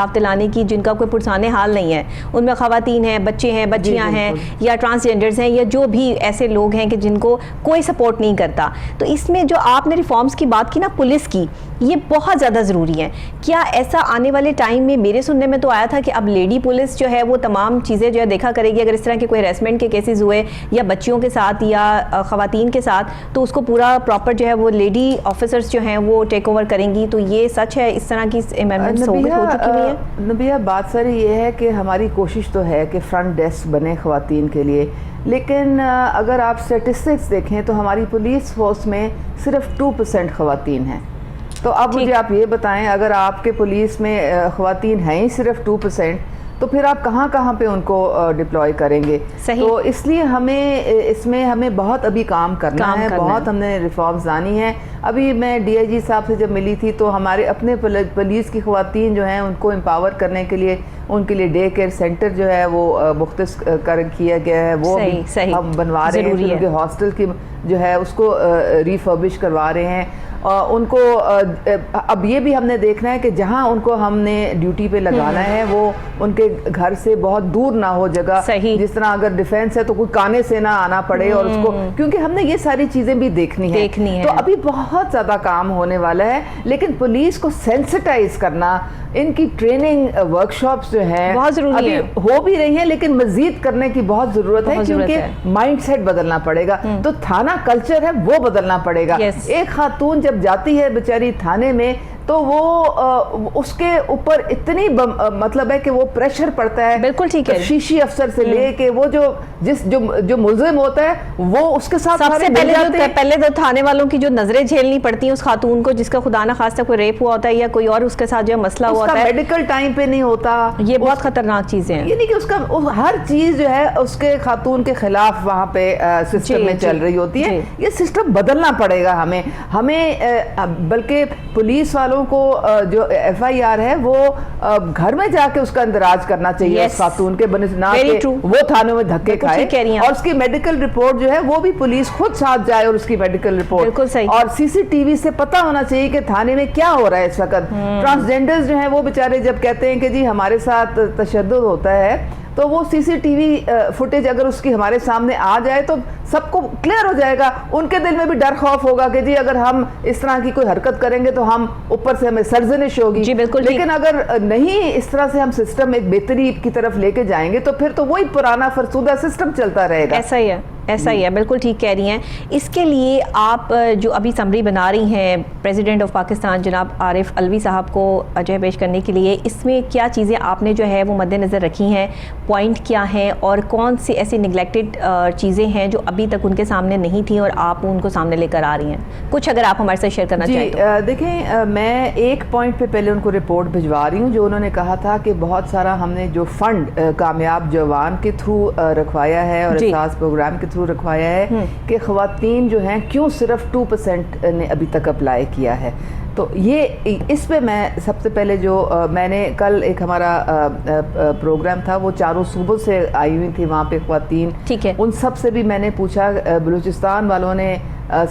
انصاف دلانے کی جن کا کوئی پرسان حال نہیں ہے. ان میں خواتین ہیں, بچے ہیں, بچیاں ہیں, یا ٹرانسجینڈرز ہیں, یا جو بھی ایسے لوگ ہیں کہ جن کو کوئی سپورٹ نہیں کرتا. تو اس میں جو آپ نے ریفارمز کی بات کی نا پولیس کی, یہ بہت زیادہ ضروری ہے. کیا ایسا آنے والے ٹائم میں, میرے سننے میں تو آیا تھا کہ اب لیڈی پولیس جو ہے وہ تمام چیزیں جو ہے دیکھا کرے گی, اگر اس طرح کے کوئی ہیراسمنٹ کے کیسز ہوئے یا بچیوں کے ساتھ یا خواتین کے ساتھ, تو اس کو پورا پراپر جو ہے وہ لیڈی آفیسرز جو ہیں وہ ٹیک اوور کریں گی. تو یہ سچ ہے, اس طرح کی امینڈمنٹس ہو چکی ہوئی ہیں؟ نبیہ, بات ساری یہ ہے کہ ہماری کوشش تو ہے کہ فرنٹ ڈیسک بنے خواتین کے لیے, لیکن اگر آپ اسٹیٹسٹکس دیکھیں تو ہماری پولیس فورس میں صرف 2% خواتین ہیں. تو اب مجھے آپ یہ بتائیں, اگر آپ کے پولیس میں خواتین ہیں ہی صرف 2%, تو پھر آپ کہاں کہاں پہ ان کو ڈپلوائے کریں گے؟ تو اس لیے ہمیں بہت ابھی کام کرنا ہے, بہت ہم نے ریفارمز لانی ہیں. ابھی میں ڈی آئی جی صاحب سے جب ملی تھی تو ہمارے اپنے پولیس کی خواتین جو ہیں ان کو امپاور کرنے کے لیے ان کے لیے ڈے کیئر سینٹر جو ہے وہ مختص کیا گیا ہے, وہ ہم بنوا رہے ہیں. ان کے ہاسٹل کی جو ہے اس کو ریفربش کروا رہے ہیں. ان کو اب یہ بھی ہم نے دیکھنا ہے کہ جہاں ان کو ہم نے ڈیوٹی پہ لگانا ہے وہ ان کے گھر سے بہت دور نہ ہو جگہ. جس طرح اگر ڈیفینس ہے تو کوئی کانے سے نہ آنا پڑے, اور اس کو, کیونکہ ہم نے یہ ساری چیزیں بھی دیکھنی ہے. تو ابھی بہت زیادہ کام ہونے والا ہے, لیکن پولیس کو سینسٹائز کرنا, ان کی ٹریننگ ورکشاپس جو ہیں ابھی ہو بھی رہی ہیں, لیکن مزید کرنے کی بہت ضرورت ہے, کیونکہ مائنڈ سیٹ بدلنا پڑے گا. تو تھانہ کلچر ہے وہ بدلنا پڑے گا. ایک خاتون جب جاتی ہے بیچاری تھانے میں تو وہ اس کے اوپر اتنی مطلب ہے کہ وہ پریشر پڑتا ہے, بالکل ٹھیک ہے, شیشی افسر سے لے کے وہ جو ملزم ہوتا ہے وہ اس کے ساتھ سب سے پہلے تو تھانے والوں کی جو نظریں جھیلنی پڑتی ہیں اس خاتون کو جس کا خدا نہ خواستہ کوئی ریپ ہوا ہوتا ہے یا کوئی اور اس کے ساتھ جو مسئلہ ہوا ہوتا ہے, میڈیکل ٹائم پہ نہیں ہوتا. یہ بہت خطرناک چیزیں ہیں, یعنی کہ اس کا ہر چیز جو ہے اس کے خاتون کے خلاف وہاں پہ سسٹم میں چل رہی ہوتی ہے. یہ سسٹم بدلنا پڑے گا ہمیں بلکہ پولیس والوں کو جو ایف آئی آر ہے وہ گھر میں جا کے اس کا اندراج کرنا چاہیے اس خاتون کے, نہ کہ وہ تھانوں میں دھکے کھائے. اور اس کی میڈیکل رپورٹ جو ہے وہ بھی پولیس خود ساتھ جائے, اور اس کی میڈیکل رپورٹ, اور سی سی ٹی وی سے پتہ ہونا چاہیے کہ تھانے میں کیا ہو رہا ہے اس وقت. ٹرانسجینڈرز جو ہیں وہ بیچارے جب کہتے ہیں کہ جی ہمارے ساتھ تشدد ہوتا ہے, تو وہ سی سی ٹی وی فوٹیج اگر اس کی ہمارے سامنے آ جائے تو سب کو کلیئر ہو جائے گا. ان کے دل میں بھی ڈر خوف ہوگا کہ جی اگر ہم اس طرح کی کوئی حرکت کریں گے تو ہم اوپر سے ہمیں سرزنش ہوگی. لیکن اگر نہیں اس طرح سے ہم سسٹم ایک بہتری کی طرف لے کے جائیں گے تو پھر تو وہی پرانا فرسودہ سسٹم چلتا رہے گا. ایسا ہی ہے, بالکل ٹھیک کہہ رہی ہیں. اس کے لیے آپ جو ابھی سمری بنا رہی ہیں پریزیڈنٹ آف پاکستان جناب عارف علوی صاحب کو جو ہے پیش کرنے کے لیے, اس میں کیا چیزیں آپ نے جو ہے وہ مد نظر رکھی ہیں, پوائنٹ کیا ہیں, اور کون سی ایسی نگلیکٹڈ چیزیں ہیں جو ابھی تک ان کے سامنے نہیں تھیں اور آپ ان کو سامنے لے کر آ رہی ہیں؟ کچھ اگر آپ ہمارے ساتھ شیئر کرنا چاہیں تو. دیکھیں, میں ایک پوائنٹ پہ پہلے ان کو رپورٹ بھجوا رہی ہوں, جو انہوں نے کہا تھا کہ بہت سارا ہم نے جو فنڈ کامیاب جوان کے تھرو رکھوایا ہے اور احساس پروگرام کے تھرو رکھوایا ہے کہ خواتین جو ہیں کیوں صرف 2% نے ابھی تک اپلائی کیا ہے. تو یہ اس پہ میں سب سے پہلے جو میں نے کل ایک ہمارا پروگرام تھا وہ 4 صوبوں سے آئی ہوئی تھی وہاں پہ خواتین, ان سب سے بھی میں نے پوچھا, بلوچستان والوں نے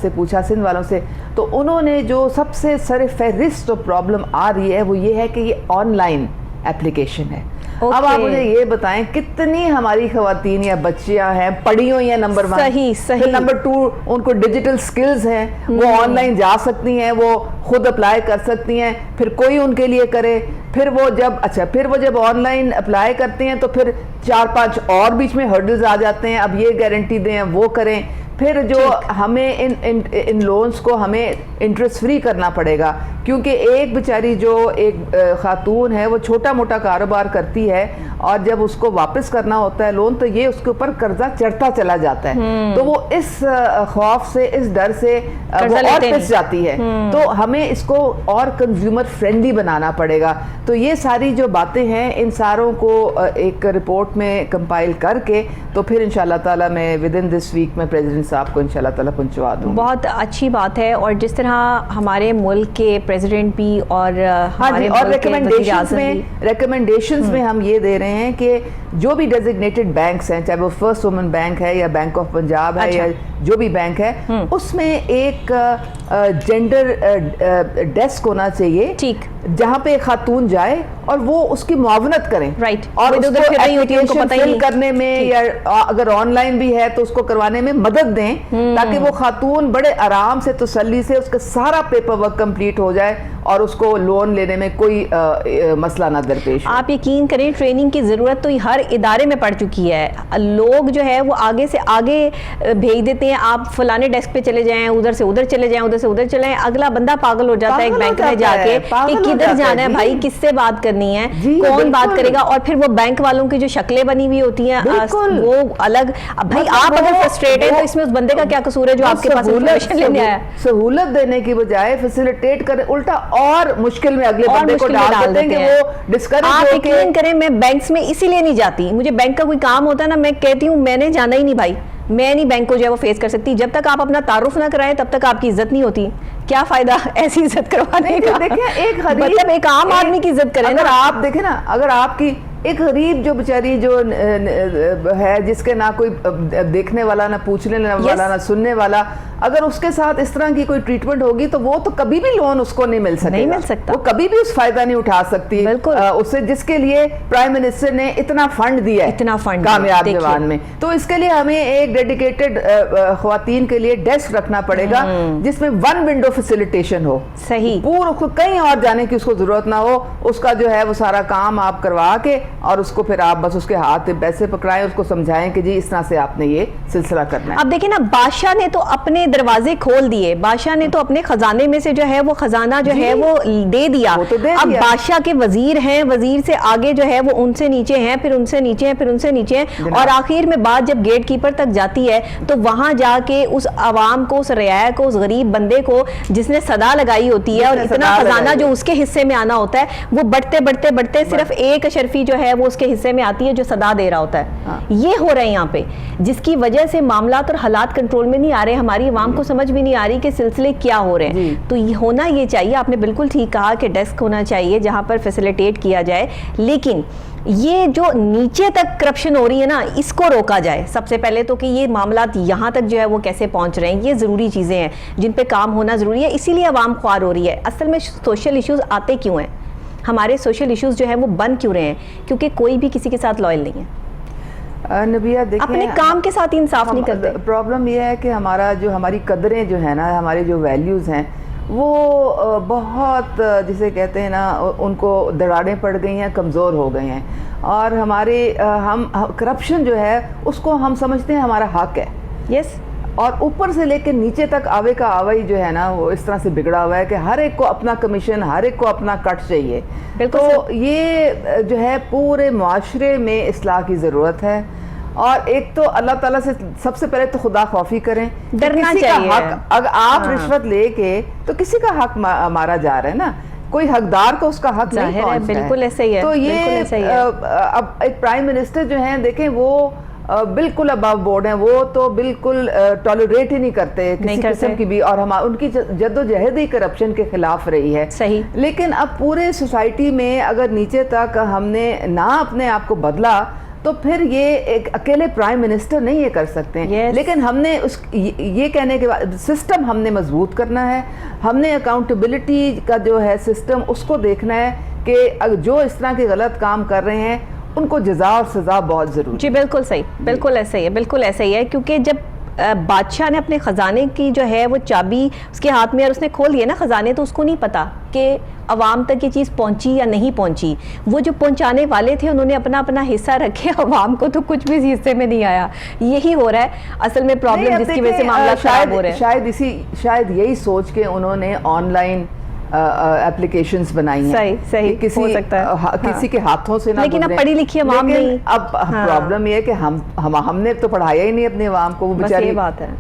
سے پوچھا, سندھ والوں سے, تو انہوں نے جو سب سے سر فہرست جو پرابلم آ رہی ہے وہ یہ ہے کہ یہ آن لائن اپلیکیشن ہے. اب آپ مجھے یہ بتائیں کتنی ہماری خواتین یا بچیاں ہیں پڑھی ہوئی ہیں, نمبر 1, نمبر 2 ان کو ڈیجیٹل سکلز ہیں, وہ آن لائن جا سکتی ہیں, وہ خود اپلائی کر سکتی ہیں, پھر کوئی ان کے لیے کرے, پھر وہ جب آن لائن اپلائی کرتے ہیں تو پھر 4-5 اور بیچ میں ہرڈلز آ جاتے ہیں, اب یہ گارنٹی دیں وہ کریں, پھر جو ہمیں ان لونز کو ہمیں انٹرسٹ فری کرنا پڑے گا, کیونکہ ایک بیچاری جو ایک خاتون ہے وہ چھوٹا موٹا کاروبار کرتی ہے اور جب اس کو واپس کرنا ہوتا ہے لون تو یہ اس کے اوپر قرضہ چڑھتا چلا جاتا ہے, تو وہ اس خوف سے, اس ڈر سے وہ اور پس جاتی ہے. تو ہمیں اس کو اور کنزیومر فرینڈلی بنانا پڑے گا. تو یہ ساری جو باتیں ہیں ان ساروں کو ایک رپورٹ میں کمپائل کر کے تو پھر انشاءاللہ تعالیٰ میں ودن دس ویک میں پریزیڈنٹ صاحب کو انشاءاللہ تعالیٰ پہنچوا دوں. بہت اچھی بات ہے. اور جس طرح ہمارے ملک کے پریزیڈنٹ بھی اور ریکمنڈیشنز میں ہم یہ دے رہے ہیں کہ جو بھی ڈیزگنیٹڈ بینکس ہیں, چاہے وہ فرسٹ وومن بینک ہے یا بینک آف پنجاب ہے جو بھی بینک ہے اس میں ایک جینڈر ڈیسک ہونا چاہیے ٹھیک جہاں پہ خاتون جائے اور وہ اس کی معاونت کریں رائٹ اور اس کو اپلیکیشن فل کرنے میں یا اگر آن لائن بھی ہے تو اس کو کروانے میں مدد دیں تاکہ وہ خاتون بڑے آرام سے تسلی سے اس کا سارا پیپر ورک کمپلیٹ ہو جائے اور اس کو لون لینے میں کوئی مسئلہ نہ درپیش ہو. آپ یقین کریں ٹریننگ کی ضرورت تو ہر ادارے میں پڑ چکی ہے. لوگ جو ہے وہ آگے سے آگے بھیج دیتے ہیں, آپ فلانے ڈیسک پہ چلے جائیں, ادھر سے ادھر چلے جائیں, ادھر سے ادھر چلے جائیں. اگلا بندہ پاگل ہو جاتا ہے ایک بینک میں جا کے کہ کدھر جانا ہے بھائی, کس سے بات کرنی ہے, کون بات کرے گا. اور پھر وہ بینک والوں کی جو شکلیں بنی ہوئی ہوتی ہیں وہ الگ. بھائی آپ اگر فرسٹریٹ ہیں تو اس میں اس بندے کا کیا قصور ہے جو آپ کے پاس انفارمیشن لینے آیا. سہولت دینے کی بجائے فیسیلیٹیٹ کرے, الٹا اور مشکل میں اگلے بندے کو ڈال دیتے ہیں کہ وہ ڈسکریج ہو کے. آپ یقین کریں میں بینکس میں اسی لیے نہیں جاتی, مجھے بینک کا کوئی کام ہوتا ہے نا میں کہتی ہوں میں نے جانا ہی نہیں بھائی, میں نہیں بینک کو جو ہے وہ فیس کر سکتی. جب تک آپ اپنا تعارف نہ کرائیں تب تک آپ کی عزت نہیں ہوتی. کیا فائدہ ایسی عزت کروانے کا. دیکھیں ایک مطلب ایک عام آدمی کی عزت کریں. اگر آپ دیکھیں نا, اگر آپ کی ایک غریب جو بیچاری جو ہے جس کے نہ کوئی دیکھنے والا, نہ پوچھنے والا, نہ سننے والا, اگر اس کے ساتھ اس طرح کی کوئی ٹریٹمنٹ ہوگی تو وہ تو کبھی بھی لون اس کو نہیں مل سکے, نہیں مل سکتا, وہ کبھی بھی اس فائدہ نہیں اٹھا سکتی اسے جس کے لیے پرائم منسٹر نے اتنا فنڈ دیا ہے, اتنا فنڈ کامیاب جوان میں. تو اس کے لیے ہمیں ایک ڈیڈیکیٹڈ خواتین کے لیے ڈیسک رکھنا پڑے گا جس میں ون ونڈو فیسیلیٹیشن ہو. صحیح, پورا کہیں اور جانے کی اس کو ضرورت نہ ہو. اس کا جو ہے وہ سارا کام آپ کروا کے اور اس کو پھر آپ بس اس کے ہاتھ پہ پیسے پکڑائیں, اس کو سمجھائیں کہ جی اس طرح سے آپ نے یہ سلسلہ کرنا ہے. اب دیکھیں نا, بادشاہ نے تو اپنے دروازے کھول دیے, بادشاہ نے تو اپنے خزانے میں سے جو ہے وہ خزانہ جو ہے وہ دے دیا. اب بادشاہ کے وزیر ہیں, وزیر سے آگے جو ہے وہ ان سے نیچے ہیں, پھر ان سے نیچے ہیں, پھر ان سے نیچے ہیں, اور آخر میں بات جب گیٹ کیپر تک جاتی ہے تو وہاں جا کے اس عوام کو, اس رعایا کو, اس غریب بندے کو جس نے صدا لگائی ہوتی ہے اور اتنا خزانہ جو اس کے حصے میں آنا ہوتا ہے, وہ بڑھتے بڑھتے بڑھتے صرف ایک اشرفی جو ہے وہ اس کے حصے میں آتی ہے جو صدا دے رہا ہوتا ہے. یہ ہو رہا ہے یہاں پہ, جس کی وجہ سے معاملات اور حالات کنٹرول میں نہیں آ رہے. ہماری عوام کو سمجھ بھی نہیں آ رہی کہ سلسلے کیا ہو رہے ہیں. تو یہ ہونا یہ چاہیے, آپ نے بالکل ٹھیک کہا کہ ڈیسک ہونا چاہیے جہاں پر فیسیلیٹیٹ کیا جائے, لیکن یہ جو نیچے تک کرپشن ہو رہی ہے نا اس کو روکا جائے. سب سے پہلے تو کہ یہ معاملات یہاں تک جو ہے وہ کیسے پہنچ رہے ہیں, یہ ضروری چیزیں ہیں جن پہ کام ہونا ضروری ہے. اسی لیے عوام خوار ہو رہی ہے. اصل میں سوشل ایشوز آتے کیوں ہیں, ہمارے سوشل ایشوز جو ہیں وہ بن کیوں رہے ہیں, کیونکہ کوئی بھی کسی کے ساتھ لائل نہیں ہے, نبیہ دیکھیں اپنے کام کے ساتھ انصاف نہیں کرتے. پرابلم یہ ہے کہ ہماری قدریں جو ہیں نا, ہمارے جو ویلیوز ہیں وہ بہت جسے کہتے ہیں نا ان کو دراڑیں پڑ گئی ہیں, کمزور ہو گئے ہیں. اور ہم کرپشن جو ہے اس کو ہم سمجھتے ہیں ہمارا حق ہے. یس, اور اوپر سے لے کے نیچے تک آوے کا آوائی جو ہے نا وہ اس طرح سے بگڑا ہوا ہے کہ ہر ایک کو اپنا کمیشن, ہر ایک کو اپنا کٹ چاہیے. تو یہ جو ہے پورے معاشرے میں اصلاح کی ضرورت ہے. اور ایک تو اللہ تعالیٰ سے سب سے پہلے تو خدا خوفی کریں, ڈرنا چاہیے. اگر آپ رشوت لے کے تو کسی کا حق مارا جا رہا ہے نا, کوئی حقدار کو اس کا حق نہیں پہنچتا ہے. بالکل ایسے ہی ہے. تو یہ اب ایک پرائم منسٹر جو ہیں دیکھیں وہ بالکل ابو بورڈ ہیں, وہ تو بالکل ٹالریٹ ہی نہیں کرتے کسی قسم کی بھی, اور ان کی جد و جہد ہی کرپشن کے خلاف رہی ہے. صحیح, لیکن اب پورے سوسائٹی میں اگر نیچے تک ہم نے نہ اپنے آپ کو بدلا تو پھر یہ ایک اکیلے پرائم منسٹر نہیں یہ کر سکتے ہیں. لیکن ہم نے یہ کہنے کے بعد سسٹم ہم نے مضبوط کرنا ہے. ہم نے اکاؤنٹیبلٹی کا جو ہے سسٹم اس کو دیکھنا ہے کہ جو اس طرح کے غلط کام کر رہے ہیں ان کو جزا اور سزا بہت ضروری. جی بالکل صحیح, بالکل ایسا ہی ہے, بالکل ایسا ہی ہے. کیونکہ جب بادشاہ نے اپنے خزانے کی جو ہے وہ چابی اس کے ہاتھ میں اور اس نے کھول دیا نا خزانے, تو اس کو نہیں پتا کہ عوام تک یہ چیز پہنچی یا نہیں پہنچی. وہ جو پہنچانے والے تھے انہوں نے اپنا اپنا حصہ رکھے, عوام کو تو کچھ بھی حصے میں نہیں آیا. یہی ہو رہا ہے اصل میں پرابلم, جس کی وجہ سے معاملات خراب ہو رہے ہیں. شاید یہی سوچ کے انہوں نے آن لائن اپلیکیشنز بنائی ہیں. صحیح ہو سکتا ہے کسی کے ہاتھوں سے نہ, لیکن اب پڑھی لکھی عوام نہیں. اب پرابلم یہ ہے کہ ہم نے تو پڑھایا ہی نہیں اپنے عوام کو. وہ بیچاری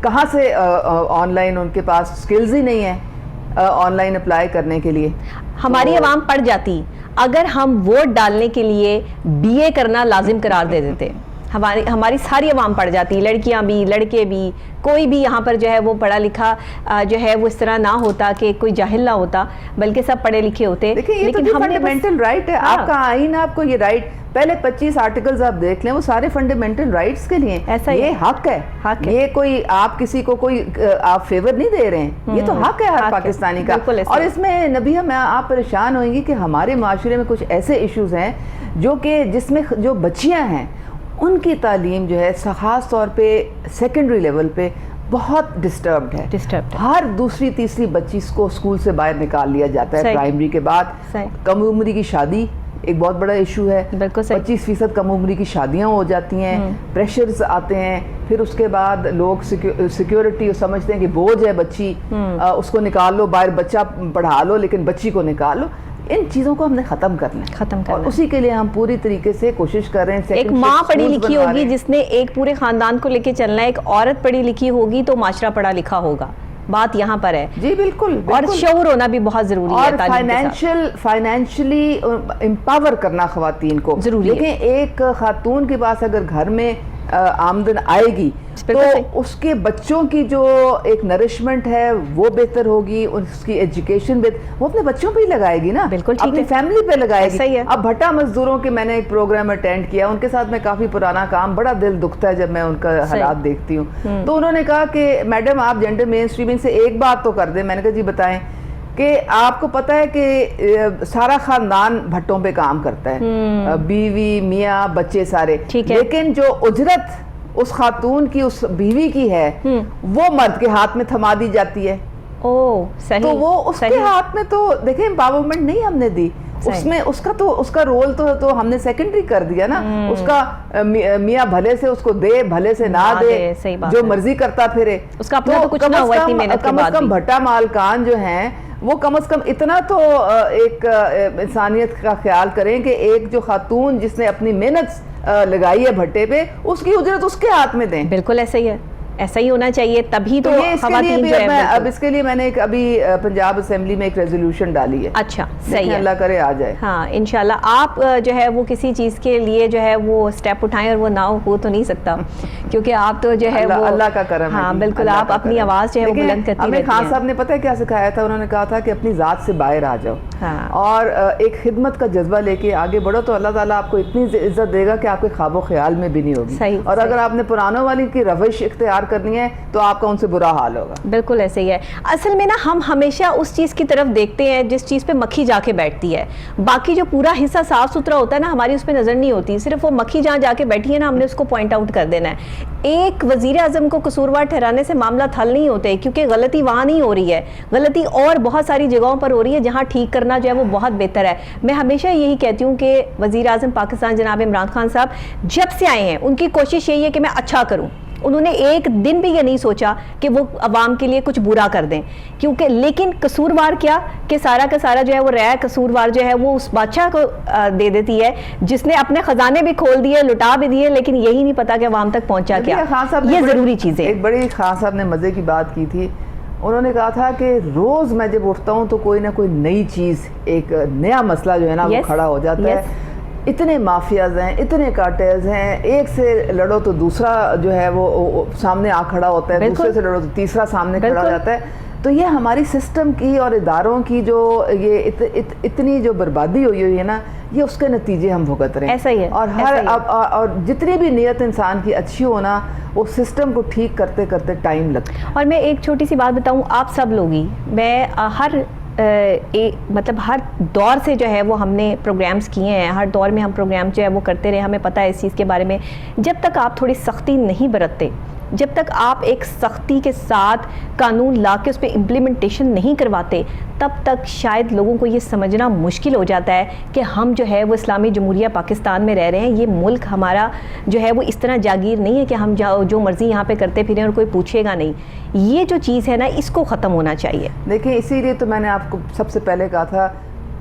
کہاں سے آن لائن, ان کے پاس سکلز ہی نہیں ہیں آن لائن اپلائی کرنے کے لیے. ہماری عوام پڑھ جاتی اگر ہم ووٹ ڈالنے کے لیے BA کرنا لازم قرار دے دیتے. ہماری ساری عوام پڑھ جاتی ہے, لڑکیاں بھی لڑکے بھی, کوئی بھی یہاں پر جو ہے وہ پڑھا لکھا جو ہے وہ اس طرح نہ ہوتا کہ کوئی جاہل نہ ہوتا, بلکہ سب پڑھے لکھے ہوتے. لیکن یہ فنڈامنٹل رائٹ ہے آپ کا آئین, آپ کو یہ رائٹ, پہلے 25 آرٹیکلز آپ دیکھ لیں وہ سارے فنڈامنٹل رائٹس کے لیے, یہ حق ہے, یہ کوئی آپ کسی کو کوئی آپ فیور نہیں دے رہے ہیں, یہ تو حق ہے ہر پاکستانی کا. اور اس میں نبیہ میں آپ پریشان ہوئیں گی کہ ہمارے معاشرے میں کچھ ایسے ایشوز ہیں جو کہ جس میں جو بچیاں ہیں ان کی تعلیم جو ہے خاص طور پہ سیکنڈری لیول پہ بہت ڈسٹربڈ ہے. ہر دوسری تیسری بچی کو اسکول سے باہر نکال لیا جاتا ہے پرائمری کے بعد. کم عمری کی شادی ایک بہت بڑا ایشو ہے, 25% کم عمری کی شادیاں ہو جاتی ہیں, پریشرز آتے ہیں, پھر اس کے بعد لوگ سیکیورٹی سمجھتے ہیں کہ بوجھ ہے بچی, اس کو نکال لو باہر, بچہ پڑھا لو لیکن بچی کو نکال لو. ان چیزوں کو ہم نے ختم کرنا اور اسی کے لیے ہم پوری طریقے سے کوشش کر رہے ہیں. ایک ماں پڑھی لکھی ہوگی جس نے ایک پورے خاندان کو لے کے چلنا ہے, ایک عورت پڑھی لکھی ہوگی تو معاشرہ پڑھا لکھا ہوگا. بات یہاں پر ہے. جی بالکل, اور شعور ہونا بھی بہت ضروری ہے, اور فائنینشلی امپاور کرنا خواتین کو ضروری ہے. لیکن ایک خاتون کے پاس اگر گھر میں آمدن آئے گی تو اس کے بچوں کی جو ایک نرشمنٹ ہے وہ بہتر ہوگی, اس کی ایجوکیشن وہ اپنے بچوں پہ ہی لگائے گی نا, اپنی فیملی پہ لگائے گی. اب بھٹا مزدوروں کے میں نے ایک پروگرام اٹینڈ کیا, ان کے ساتھ میں کافی پرانا کام, بڑا دل دکھتا ہے جب میں ان کا حالات دیکھتی ہوں. تو انہوں نے کہا کہ میڈم آپ جینڈر مین اسٹریمنگ سے ایک بات تو کر دیں. میں نے کہا جی بتائیں. کہ آپ کو پتہ ہے کہ سارا خاندان بھٹوں پہ کام کرتا ہے, بیوی میاں بچے سارے, لیکن جو اجرت اس خاتون کی اس بیوی کی ہے وہ مرد کے ہاتھ میں تھما دی جاتی ہے. تو وہ اس کے ہاتھ میں تو دیکھیں امپاورمنٹ نہیں ہم نے دی, اس میں اس کا رول تو ہم نے سیکنڈری کر دیا نا. اس کا میاں بھلے سے اس کو دے, بھلے سے نہ دے, جو مرضی کرتا پھرے, اس کا اپنا تو کچھ نہ ہوا اتنی محنت کے بعد. کم از کم بھٹا مالکان جو ہیں وہ کم از کم اتنا تو ایک انسانیت کا خیال کریں کہ ایک جو خاتون جس نے اپنی محنت لگائی ہے بھٹے پہ, اس کی اجرت اس کے ہاتھ میں دیں. بالکل ایسا ہی ہے, ایسا ہی ہونا چاہیے, تبھی تو خواتین جو ہے. اب اس کے لیے میں نے ابھی پنجاب اسمبلی میں ایک ریزولوشن ڈالی ہے. اچھا صحیح ہے, اللہ کرے آ جائے. ہاں انشاءاللہ. آپ جو ہے وہ کسی چیز کے لیے جو ہے وہ سٹیپ اٹھائیں اور وہ نہ ہو تو نہیں سکتا, کیونکہ آپ تو جو ہے وہ اللہ کا کرم ہے. ہاں بالکل, آپ اپنی آواز جو ہے وہ بلند کرتی رہتی ہیں. ہمیں خان صاحب نے پتہ ہے کیا سکھایا تھا, انہوں نے کہا تھا کہ اپنی ذات سے باہر آ جاؤ اور ایک خدمت کا جذبہ لے کے آگے بڑھو, تو اللہ تعالیٰ آپ کو اتنی عزت دے گا کہ آپ کے خواب و خیال میں بھی نہیں ہوگی. اور اگر آپ نے پرانوں والی کی روش اختیار کرنی ہے تو آپ کا ان سے برا حال ہوگا. بالکل ایسے ہی ہے. اصل میں نا ہم ہمیشہ اس چیز کی طرف دیکھتے ہیں جس چیز پہ مکھی جا کے بیٹھتی ہے, باقی جو پورا حصہ صاف ستھرا ہوتا ہے نا ہماری اس پہ نظر نہیں ہوتی, صرف وہ مکھی جہاں جا کے بیٹھی ہے نا ہم نے اس کو پوائنٹ آؤٹ کر دینا ہے. ایک وزیر اعظم کو قصوروار ٹھہرانے سے معاملہ حل نہیں ہوتے, کیونکہ غلطی وہاں نہیں ہو رہی ہے, غلطی اور بہت ساری جگہوں پر ہو رہی ہے جہاں ٹھیک کرنا جو ہے وہ بہت بہتر ہے. میں ہمیشہ یہی کہتی ہوں کہ وزیر اعظم پاکستان جناب عمران خان صاحب جب سے آئے ہیں ان کی کوشش یہی ہے کہ میں اچھا کروں. انہوں نے ایک دن بھی یہ نہیں سوچا کہ وہ عوام کے لیے کچھ برا کر دیں, کیونکہ لیکن قصوروار کیا کہ سارا کا سارا جو ہے وہ رعایا قصوروار جو ہے وہ اس بادشاہ کو دے دیتی ہے جس نے اپنے خزانے بھی کھول دیے, لٹا بھی دیے, لیکن یہی نہیں پتا کہ عوام تک پہنچا کیا. یہ ضروری چیزیں. ایک بڑی خان صاحب نے مزے کی بات کی تھی, انہوں نے کہا تھا کہ روز میں جب اٹھتا ہوں تو کوئی نہ کوئی نئی چیز, ایک نیا مسئلہ جو ہے نا وہ کھڑا ہو جاتا ہے. اتنے مافیاز ہیں, اتنے کارٹیلز ہیں, ایک سے لڑو تو دوسرا جو ہے وہ سامنے آ کھڑا ہوتا ہے, دوسرے سے لڑو تو تیسرا سامنے کھڑا ہو جاتا ہے. تو یہ ہماری سسٹم کی اور اداروں کی جو یہ اتنی جو بربادی ہوئی ہے نا, یہ اس کے نتیجے ہم بھگت رہے ہیں. ایسا ہی ہے. اور جتنی بھی نیت انسان کی اچھی ہونا, وہ سسٹم کو ٹھیک کرتے کرتے ٹائم لگتا ہے. اور میں ایک چھوٹی سی بات بتاؤں, آپ سب لوگ ہی, میں مطلب ہر دور سے جو ہے وہ ہم نے پروگرامز کیے ہیں, ہر دور میں ہم پروگرام جو ہے وہ کرتے رہے, ہمیں پتہ ہے اس چیز کے بارے میں. جب تک آپ تھوڑی سختی نہیں برتتے, جب تک آپ ایک سختی کے ساتھ قانون لا کے اس پہ امپلیمنٹیشن نہیں کرواتے, تب تک شاید لوگوں کو یہ سمجھنا مشکل ہو جاتا ہے کہ ہم جو ہے وہ اسلامی جمہوریہ پاکستان میں رہ رہے ہیں, یہ ملک ہمارا جو ہے وہ اس طرح جاگیر نہیں ہے کہ ہم جو مرضی یہاں پہ کرتے پھریں اور کوئی پوچھے گا نہیں. یہ جو چیز ہے نا اس کو ختم ہونا چاہیے. دیکھیں اسی لیے تو میں نے آپ کو سب سے پہلے کہا تھا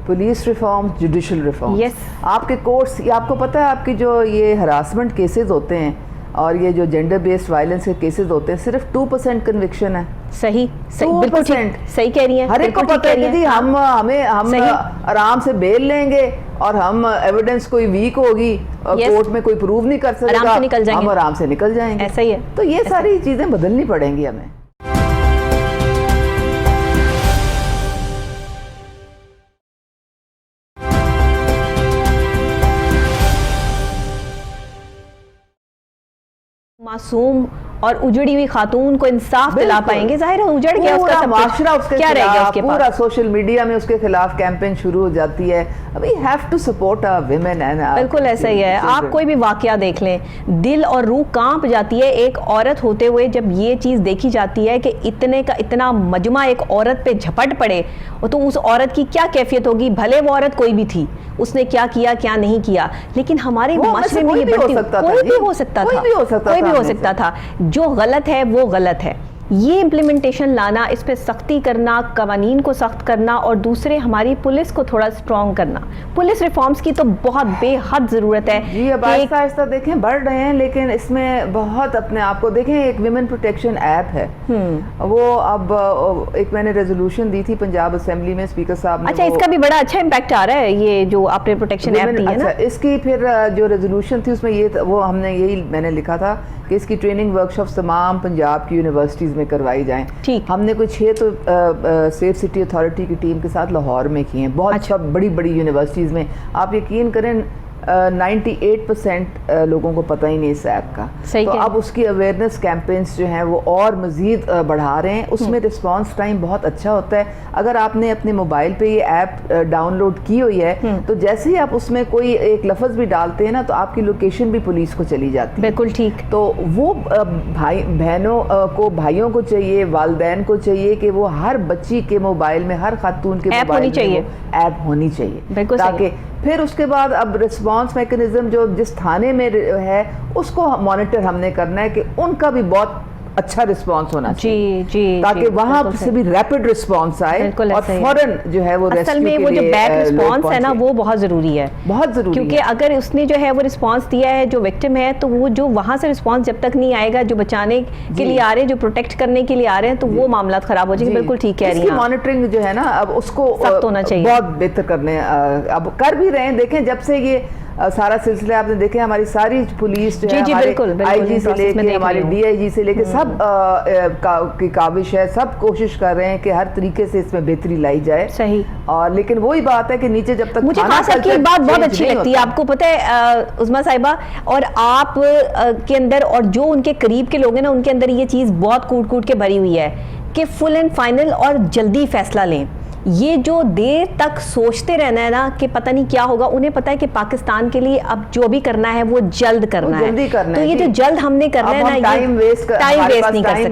پولیس ریفارم, جوڈیشل ریفارم. آپ کے کورٹس, یہ آپ کو پتہ ہے آپ کی جو یہ ہراسمنٹ کیسز ہوتے ہیں اور یہ جو جینڈر بیسڈ وائلنس کے کیسز ہوتے ہیں, صرف 2% کنوکشن ہے. صحیح, بالکل صحیح کہہ رہی ہیں. ہر ایک کو پتہ ہے کہ جی ہم آرام سے بیل لیں گے اور ہم ایویڈنس کوئی ویک ہوگی کورٹ میں کوئی پروو نہیں کر سکے گا, ہم آرام سے نکل جائیں گے. ایسا ہی ہے. تو یہ ساری چیزیں بدلنی پڑیں گی ہمیں. معصوم اور اجڑی ہوئی خاتون کو انصاف دلا پائیں گے؟ ظاہر ہے اجڑ گیا اس کا معاشرہ, اس کے خلاف پورا سوشل میڈیا میں اس کے خلاف کیمپین شروع ہو جاتی ہے. We have to support our women. بالکل ایسا ہی ہے. آپ کوئی بھی واقعہ دیکھ لیں, دل اور روح کانپ جاتی ہے ایک عورت ہوتے ہوئے جب یہ چیز دیکھی جاتی ہے کہ اتنے کا اتنا مجمع ایک عورت پہ جھپٹ پڑے, تو اس عورت کی کیا کیفیت ہوگی. بھلے وہ عورت کوئی بھی تھی, اس نے کیا کیا کیا نہیں کیا, لیکن ہمارے معاشرے میں یہ کوئی بھی ہو سکتا تھا. جو غلط ہے وہ غلط ہے. یہ امپلیمنٹیشن لانا, اس پہ سختی کرنا, قوانین کو سخت کرنا, اور دوسرے ہماری پولیس کو تھوڑا اسٹرانگ کرنا. پولیس ریفارمز کی تو بہت بے حد ضرورت ہے. جی اب آہستہ آہستہ دیکھیں بڑھ رہے ہیں, لیکن اس میں بہت اپنے آپ کو دیکھیں. ایک ویمن پروٹیکشن ایپ ہے, وہ اب ایک میں نے ریزولوشن دی تھی پنجاب اسمبلی میں, اسپیکر صاحب نے. اچھا, اس کا بھی بڑا اچھا امپیکٹ آ رہا ہے یہ جو آپ نے پروٹیکشن ایپ دی ہے نا. اس کی پھر جو ریزولوشن تھی اس میں یہ وہ ہم نے یہی میں نے لکھا تھا کہ اس کی ٹریننگ ورکشاپس تمام پنجاب کی یونیورسٹیز میں کروائی جائیں. ہم نے کوئی 6 تو سیف سٹی اتھارٹی کی ٹیم کے ساتھ لاہور میں کی ہیں, بہت بڑی بڑی یونیورسٹیز میں. آپ یقین کریں 98% لوگوں کو پتہ ہی نہیں اس ایپ کا. تو اب اس کی اویئرنیس کیمپینز جو ہیں وہ اور مزید بڑھا رہے ہیں. اس میں رسپانس ٹائم بہت اچھا ہوتا ہے. اگر آپ نے اپنے موبائل پہ یہ ایپ ڈاؤن لوڈ کی ہوئی ہے تو جیسے ہی آپ اس میں کوئی ایک لفظ بھی ڈالتے ہیں نا تو آپ کی لوکیشن بھی پولیس کو چلی جاتی ہے. بالکل ٹھیک. تو وہ بہنوں کو, بھائیوں کو چاہیے, والدین کو چاہیے کہ وہ ہر بچی کے موبائل میں, ہر خاتون کے موبائل میں ایپ ہونی چاہیے, تاکہ پھر اس کے بعد اب رسپانس میکنزم جو جس تھانے میں ہے اس کو مانیٹر ہم نے کرنا ہے کہ ان کا بھی بہت اچھا رسپانس ہونا چاہیے, تاکہ وہاں سے بھی ریپڈ رسپانس آئے اور فوراً جو ہے وہ اصل میں وہ جو بیک رسپانس ہے نا وہ بہت ضروری ہے, بہت ضروری. کیونکہ اگر اس نے جو ہے وہ رسپانس دیا ہے جو وکٹم ہے, تو وہ جو وہاں سے رسپانس جب تک نہیں آئے گا, جو بچانے کے لیے آ رہے ہیں, جو پروٹیکٹ کرنے کے لیے آ رہے ہیں, تو وہ معاملات خراب ہو جائیں گے. بالکل ٹھیک کہہ رہی ہیں. اس کی مانیٹرنگ جو ہے نا اب اس کو سخت ہونا چاہیے, بہت بہتر کرنے, اب کر بھی رہے ہیں. دیکھیں جب سے یہ سارا سلسلہ آپ نے دیکھے, ہماری ساری پولیس جو ہے ہمارے آئی جی سے لے کے ہمارے ڈی آئی جی سے لے کے سب کی کاوش ہے, سب کوشش کر رہے ہیں کہ ہر طریقے سے اس میں بہتری لائی جائے. صحیح. اور لیکن وہی بات ہے کہ نیچے جب تک مجھے خاص کر ایک بات بہت اچھی لگتی ہے, آپ کو پتہ ہے عظمیٰ صاحبہ, اور آپ کے اندر اور جو ان کے قریب کے لوگ ہیں نا, ان کے اندر یہ چیز بہت کوٹ کوٹ کے بھری ہوئی ہے کہ فل اینڈ فائنل اور جلدی فیصلہ لیں. یہ جو دیر تک سوچتے رہنا ہے نا کہ پتہ نہیں کیا ہوگا, انہیں پتہ ہے کہ پاکستان کے لیے اب جو بھی کرنا ہے وہ جلد کرنا ہے. تو یہ جو جلد ہم نے کرنا ہے نا, ٹائم ویسٹ نہیں کر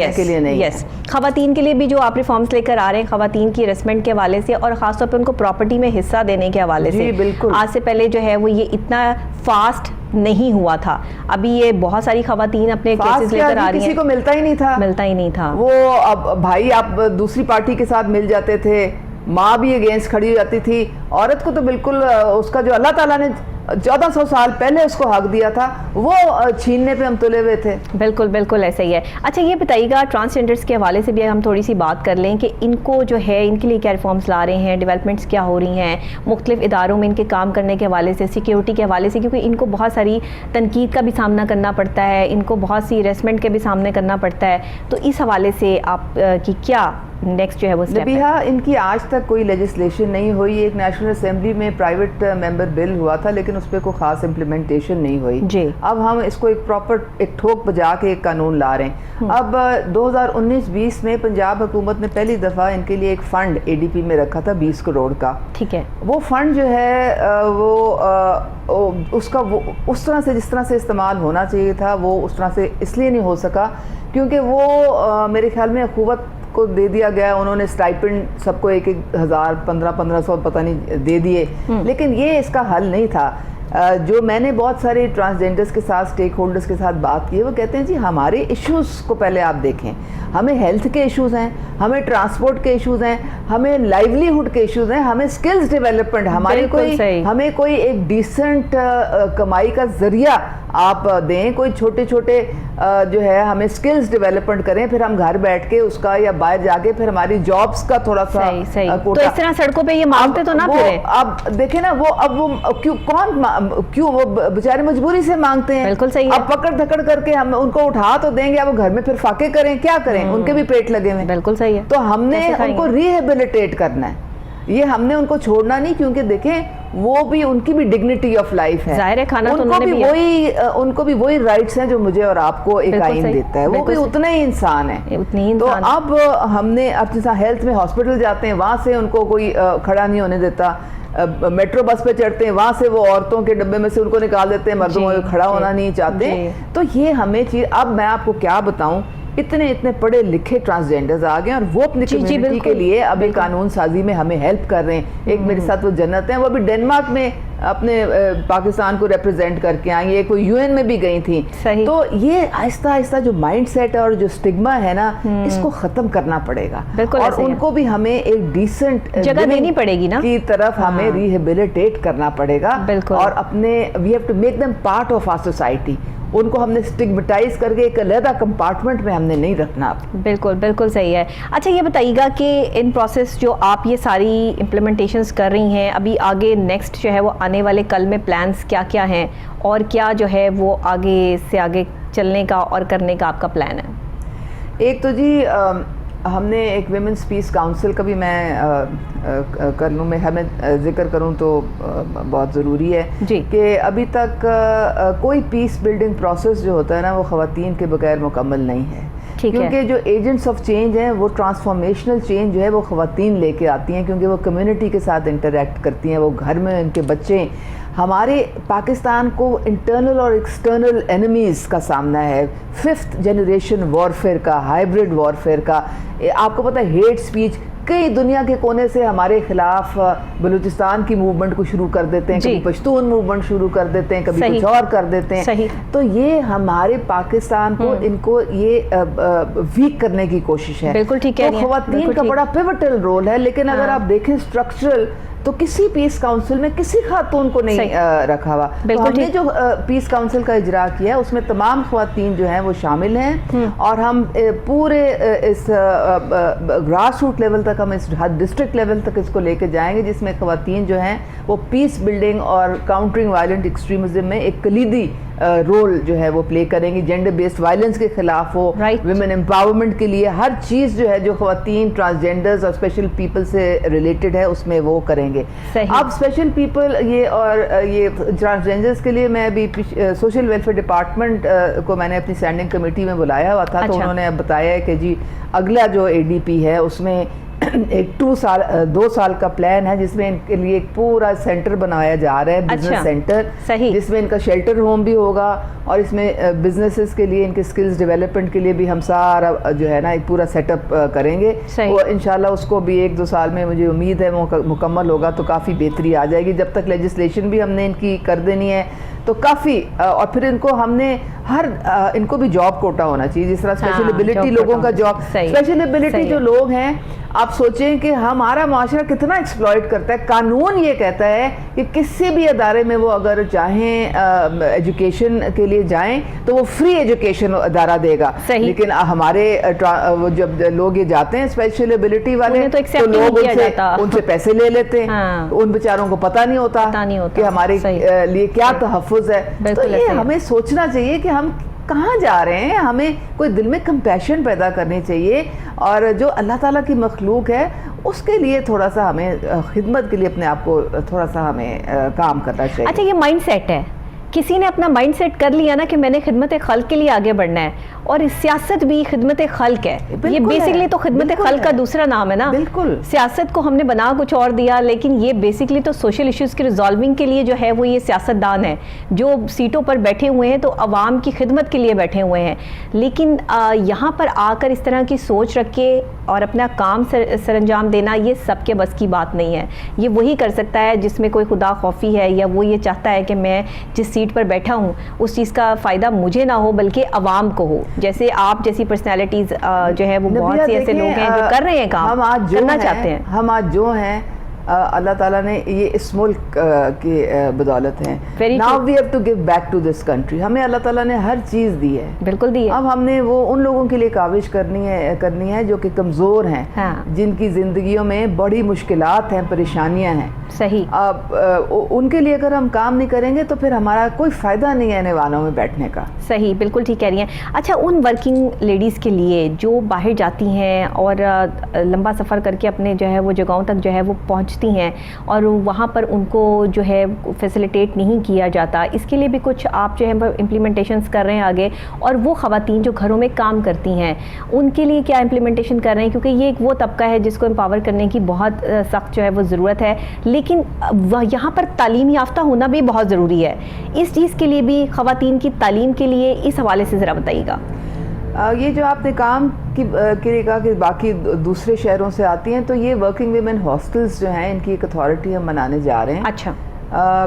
سکتے. یس, خواتین کے لیے بھی جو آپ ریفارمز لے کر آ رہے ہیں, خواتین کی ہراسمنٹ کے حوالے سے, اور خاص طور پہ ان کو پراپرٹی میں حصہ دینے کے حوالے سے, آج سے پہلے جو ہے وہ یہ اتنا فاسٹ نہیں ہوا تھا. ابھی یہ بہت ساری خواتین اپنے کیسز لے کر آ رہی ہیں. کسی کو ملتا ہی نہیں تھا. وہ اب بھائی آپ دوسری پارٹی کے ساتھ مل جاتے تھے, ماں بھی اگینسٹ کھڑی ہو جاتی تھی. عورت کو تو بالکل اس کا جو اللہ تعالیٰ نے 1400 سال پہلے اس کو حق دیا تھا وہ چھیننے پہ ہم تلے ہوئے تھے. بالکل بالکل ایسا ہی ہے. اچھا یہ بتائیے گا, ٹرانسجینڈرز کے حوالے سے بھی ہم تھوڑی سی بات کر لیں کہ ان کو جو ہے ان کے لیے کیا ریفارمز لا رہے ہیں, ڈیولپمنٹس کیا ہو رہی ہیں مختلف اداروں میں ان کے کام کرنے کے حوالے سے, سیکیورٹی کے حوالے سے, کیونکہ ان کو بہت ساری تنقید کا بھی سامنا کرنا پڑتا ہے, ان کو بہت سی ہراسمنٹ کے بھی سامنے کرنا پڑتا ہے. تو اس حوالے سے آپ کی کیا نیکسٹ جو ہے وہ اسٹیپ ہے؟ ان کی آج تک کوئی لیجسلیشن نہیں ہوئی. ایک نیشنل اسمبلی میں پرائیویٹ ممبر بل ہوا تھا لیکن اس پہ کوئی خاص امپلیمنٹیشن نہیں ہوئی. جی. اب ہم اس کو ایک پراپر ایک ٹھوک بجا کے ایک قانون لا رہے ہیں. اب 2019-20 میں پنجاب حکومت نے پہلی دفعہ ان کے لیے ایک فنڈ اے ڈی پی میں رکھا تھا 20 کروڑ کا. ٹھیک ہے. وہ فنڈ جو ہے وہ اس کا اس طرح سے جس طرح سے استعمال ہونا چاہیے تھا وہ اس طرح سے اس لیے نہیں ہو سکا کیونکہ وہ میرے خیال میں اخوت کو دے دیا گیا. انہوں نے سٹائپنڈ سب کو 1,000 1500 پتہ نہیں دے دیے, لیکن یہ اس کا حل نہیں تھا. جو میں نے بہت سارے ٹرانسجینڈرز کے ساتھ اسٹیک ہولڈرز کے ساتھ بات کی, وہ کہتے ہیں جی ہمارے ایشوز کو پہلے آپ دیکھیں. ہمیں ہیلتھ کے ایشوز ہیں, ہمیں ٹرانسپورٹ کے ایشوز ہیں, ہمیں لائیولیہڈ کے ایشوز ہیں, ہمیں سکلز ڈیولپمنٹ, ہمیں کوئی ایک ڈیسنٹ کمائی کا ذریعہ آپ دیں, کوئی چھوٹے چھوٹے جو ہے ہمیں سکلز ڈیولپمنٹ کریں, پھر ہم گھر بیٹھ کے اس کا یا باہر جا کے پھر ہماری جابس کا تھوڑا سا تو اس طرح سڑکوں پہ یہ مانگتے تو نہ پھریں. اب دیکھیں نا وہ کیوں وہ بیچارے مجبوری سے مانگتے ہیں. بالکل صحیح ہے. اب پکڑ دھکڑ کر کے ہم ان کو اٹھا تو دیں گے, اب وہ گھر میں پھر فاقے کریں, کیا کریں, ان کے بھی پیٹ لگے ہوئے. بالکل صحیح ہے. تو ہم نے ان کو ریہیبلیٹیٹ کرنا ہے, یہ ہم نے ان کو چھوڑنا نہیں, کیونکہ دیکھیں وہ بھی ان کی بھی ڈگنیٹی آف لائف ہے, ظاہر ہے کھانا تو ان کو بھی وہی رائٹس ہیں جو مجھے اور آپ کو ایک آئین دیتا ہے, وہ بھی اتنے ہی انسان ہیں. تو اب ہم نے اب جیسا ہیلتھ میں ہاسپٹل جاتے ہیں وہاں سے ان کو کوئی کھڑا نہیں ہونے دیتا, میٹرو بس پہ چڑھتے ہیں وہاں سے وہ عورتوں کے ڈبے میں سے ان کو نکال دیتے ہیں, مردوں کو کھڑا ہونا نہیں چاہتے. تو یہ ہمیں چیز, اب میں آپ کو کیا بتاؤں, اتنے پڑھے لکھے ٹرانسجینڈرز آ گئے اور وہ اپنی کمیونٹی کے لیے ابھی قانون سازی میں ہمیں ہیلپ کر رہے ہیں. ایک میرے ساتھ وہ جنت ہیں, وہ ابھی ڈنمارک میں اپنے پاکستان کو ریپرزینٹ کر کے آئیں, ایک وہ یو این میں بھی گئی تھیں. تو یہ آہستہ آہستہ جو مائنڈ سیٹ ہے اور جو اسٹگما ہے نا, اس کو ختم کرنا پڑے گا, اور ان کو بھی ہمیں ایک ڈیسنٹ جگہ دینی پڑے گی نا کی طرف ہمیں ریہیبلیٹیٹ کرنا پڑے گا, اور اپنے we have to make them part of our society. ان کو ہم نے اسٹگمیٹائز کر کے ایک علیحدہ کمپارٹمنٹ میں ہم نے نہیں رکھنا. بالکل صحیح ہے. اچھا یہ بتائیے گا کہ ان پروسیس جو آپ یہ ساری امپلیمنٹیشنز کر رہی ہیں, ابھی آگے نیکسٹ جو ہے وہ آنے والے کل میں پلانز کیا کیا ہیں, اور کیا جو ہے وہ آگے سے آگے چلنے کا اور کرنے کا آپ کا پلان ہے؟ ایک تو جی ہم نے ایک ویمنس پیس کاؤنسل کا بھی میں کر لوں, میں ہمیں ذکر کروں تو بہت ضروری ہے کہ ابھی تک کوئی پیس بلڈنگ پروسیس جو ہوتا ہے نا وہ خواتین کے بغیر مکمل نہیں ہے, کیونکہ جو ایجنٹس آف چینج ہیں وہ ٹرانسفارمیشنل چینج جو ہے وہ خواتین لے کے آتی ہیں, کیونکہ وہ کمیونٹی کے ساتھ انٹریکٹ کرتی ہیں, وہ گھر میں ان کے بچے. ہمارے پاکستان کو انٹرنل اور ایکسٹرنل انیمیز کا سامنا ہے, 5th جنریشن وارفیئر کا, ہائیبرڈ وارفیئر کا. آپ کو پتہ ہے ہیٹ سپیچ کئی دنیا کے کونے سے ہمارے خلاف بلوچستان کی موومنٹ کو شروع کر دیتے ہیں, کبھی پشتون موومنٹ شروع کر دیتے ہیں, کبھی کچھ اور کر دیتے ہیں. تو یہ ہمارے پاکستان کو ان کو یہ ویک کرنے کی کوشش ہے. تو خواتین کا بڑا پیوٹل رول ہے, لیکن اگر آپ دیکھیں اسٹرکچرل تو کسی پیس کاؤنسل میں کسی خاتون کو نہیں رکھا ہوا. تو ہم نے جو پیس کاؤنسل کا اجرا کیا ہے اس میں تمام خواتین جو ہیں وہ شامل ہیں, اور ہم پورے اس گراس روٹ لیول تک, ہم اس ڈسٹرکٹ لیول تک اس کو لے کے جائیں گے, جس میں خواتین جو ہیں وہ پیس بلڈنگ اور کاؤنٹرنگ وائلنٹ ایکسٹریمزم میں ایک کلیدی رول جو ہے وہ پلے کریں گی. جینڈر بیسڈ وائلنس کے خلاف ہو, ویمن امپاورمنٹ کے لیے ہر چیز جو ہے جو خواتین ٹرانسجینڈرز اور اسپیشل پیپل سے ریلیٹڈ ہے اس میں وہ کریں گے. اب اسپیشل پیپل یہ ٹرانسجینڈرز کے لیے میں ابھی سوشل ویلفیئر ڈپارٹمنٹ کو میں نے اپنی اسٹینڈنگ کمیٹی میں بلایا ہوا تھا, تو انہوں نے اب بتایا ہے کہ جی اگلا جو اے ڈی پی ہے اس میں ایک 2 سال کا پلان ہے, جس میں ان کے لیے ایک پورا سینٹر بنایا جا رہا ہے, بزنس سینٹر, جس میں ان کا شیلٹر ہوم بھی ہوگا, اور اس میں بزنسز کے لیے ان کے سکلز ڈیولپمنٹ کے لیے بھی ہم سارا جو ہے نا ایک پورا سیٹ اپ کریں گے. اور انشاءاللہ اس کو بھی 1-2 سال میں مجھے امید ہے مکمل ہوگا, تو کافی بہتری آ جائے گی. جب تک لیجسلیشن بھی ہم نے ان کی کر دینی ہے تو کافی, اور پھر ان کو ہم نے ان کو بھی جاب کوٹا ہونا چاہیے, جس طرح اسپیشل ایبلٹی لوگوں کا جاب, اسپیشل ایبلٹی جو لوگ ہیں, آپ سوچیں کہ ہمارا معاشرہ کتنا ایکسپلائٹ کرتا ہے. قانون یہ کہتا ہے کہ کسی بھی ادارے میں وہ اگر چاہیں ایجوکیشن کے لیے جائیں تو وہ فری ایجوکیشن ادارہ دے گا, لیکن ہمارے جب لوگ یہ جاتے ہیں اسپیشل ایبلٹی والے تو لوگ ان سے پیسے لے لیتے ہیں, ان بیچاروں کو پتہ نہیں ہوتا کہ ہمارے لیے کیا تحفظ ہے. تو یہ ہمیں سوچنا چاہیے کہ ہم کہاں جا رہے ہیں, ہمیں کوئی دل میں کمپیشن پیدا کرنی چاہیے, اور جو اللہ تعالیٰ کی مخلوق ہے اس کے لیے تھوڑا سا ہمیں خدمت کے لیے اپنے آپ کو تھوڑا سا ہمیں کام کرنا چاہیے. اچھا یہ مائنڈ سیٹ ہے, کسی نے اپنا مائنڈ سیٹ کر لیا نا کہ میں نے خدمت خلق کے لیے آگے بڑھنا ہے, اور سیاست بھی خدمت خلق ہے, یہ بیسکلی تو خدمت خلق کا دوسرا نام ہے نا. بالکل, سیاست کو ہم نے بنا کچھ اور دیا, لیکن یہ بیسکلی تو سوشل ایشوز کی ریزالونگ کے لیے جو ہے وہ یہ سیاست دان ہیں جو سیٹوں پر بیٹھے ہوئے ہیں, تو عوام کی خدمت کے لیے بیٹھے ہوئے ہیں. لیکن یہاں پر آ کر اس طرح کی سوچ رکھ کے اور اپنا کام سر انجام دینا یہ سب کے بس کی بات نہیں ہے. یہ وہی کر سکتا ہے جس میں کوئی خدا خوفی ہے, یا وہ یہ چاہتا ہے کہ میں جس سیٹ پر بیٹھا ہوں اس چیز کا فائدہ مجھے نہ ہو بلکہ عوام کو ہو. جیسے آپ جیسی پرسنالٹیز جو ہے وہ بہت سے ایسے لوگ ہیں جو کر رہے ہیں کام, کرنا چاہتے ہیں. ہم آج جو ہیں اللہ تعالیٰ نے یہ اس ملک کی بدولت ہیں. Now we have to give back to this country. ہمیں اللہ تعالیٰ نے ہر چیز دی ہے, بالکل دی ہے. اب ہم نے وہ ان لوگوں کے لیے کاوش کرنی ہے جو کہ کمزور ہیں, جن کی زندگیوں میں بڑی مشکلات ہیں, پریشانیاں ہیں. صحیح. اب ان کے لیے اگر ہم کام نہیں کریں گے تو پھر ہمارا کوئی فائدہ نہیں ہے ایوانوں میں بیٹھنے کا. صحیح, بالکل ٹھیک کہہ رہی ہیں. اچھا, ان ورکنگ لیڈیز کے لیے جو باہر جاتی ہیں اور لمبا سفر کر کے اپنے جو ہے وہ جگہوں تک جو ہے وہ پہنچتی ہیں اور وہاں پر ان کو جو ہے فیسیلیٹیٹ نہیں کیا جاتا, اس کے لیے بھی کچھ آپ جو ہے امپلیمنٹیشنز کر رہے ہیں آگے, اور وہ خواتین جو گھروں میں کام کرتی ہیں ان کے لیے کیا امپلیمنٹیشن کر رہے ہیں, کیونکہ یہ ایک وہ طبقہ ہے جس کو امپاور کرنے کی بہت سخت جو ہے وہ ضرورت ہے, لیکن یہاں پر تعلیم یافتہ ہونا بھی بہت ضروری ہے. اس چیز کے لیے بھی, خواتین کی تعلیم کے لیے, اس حوالے سے ذرا بتائیے گا. یہ جو آپ نے کام کے لیے کہا کہ باقی دوسرے شہروں سے آتی ہیں, تو یہ ورکنگ ویمن ہاسٹلز جو ہیں ان کی ایک اتھارٹی ہم بنانے جا رہے ہیں. اچھا.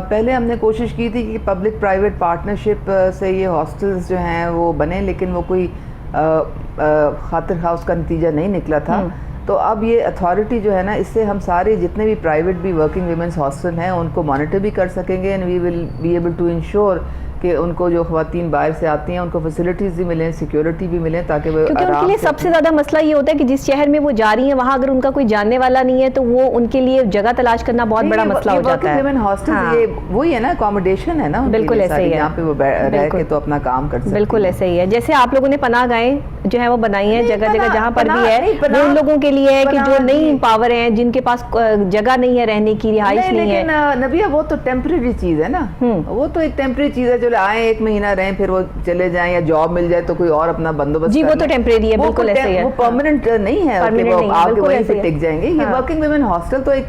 پہلے ہم نے کوشش کی تھی کہ پبلک پرائیویٹ پارٹنرشپ سے یہ ہاسٹلز جو ہیں وہ بنیں, لیکن وہ کوئی خاطر خواہ اس کا نتیجہ نہیں نکلا تھا. تو اب یہ اتھارٹی جو ہے نا, اس سے ہم سارے جتنے بھی پرائیویٹ بھی ورکنگ ویمنس ہاسٹل ہیں ان کو مانیٹر بھی کر سکیں گے, and we will be able to ensure کہ ان کو جو خواتین باہر سے آتی ہیں ان کو فیسلٹیز بھی ملیں, سیکیورٹی بھی ملیں, تاکہ وہ کیونکہ ان کے لیے سب سے زیادہ مسئلہ یہ ہوتا ہے کہ جس شہر میں وہ جا رہی ہیں وہاں اگر ان کا کوئی جاننے والا نہیں ہے تو وہ ان کے لیے جگہ تلاش کرنا بہت بڑا مسئلہ ہو جاتا ہے. ہاسٹل یہ وہی ہے نا, اکوموڈیشن ہے نا, بالکل ایسے ہی ہے, یہاں پہ وہ رہ کے تو اپنا کام کر سکتے ہیں. بالکل ایسے ہی ہے. جیسے آپ لوگوں نے پناہ گاہیں جو ہے وہ بنائی ہیں جگہ جگہ جہاں پر بھی ہے, وہ ان لوگوں کے لیے ہے کہ جو نہیں امپاور ہیں, جن کے پاس جگہ نہیں ہے رہنے کی, رہائش نہیں ہے. لیکن نبیہ وہ تو ٹیمپریری چیز ہے نا, وہ تو ایک ٹیمپریری چیز ہے, جو آئیں ایک مہینہ رہیں پھر وہ چلے جائیں, یا جاب مل جائے تو کوئی اور اپنا بندوبست. جی, وہ تو ٹیمپریری ہے, بالکل ایسے ہی ہے, وہ پرماننٹ نہیں ہے کہ وہ آپ کے وہیں پہ ٹک جائیں گے. یہ ورکنگ ویمن ہاسٹل تو ایک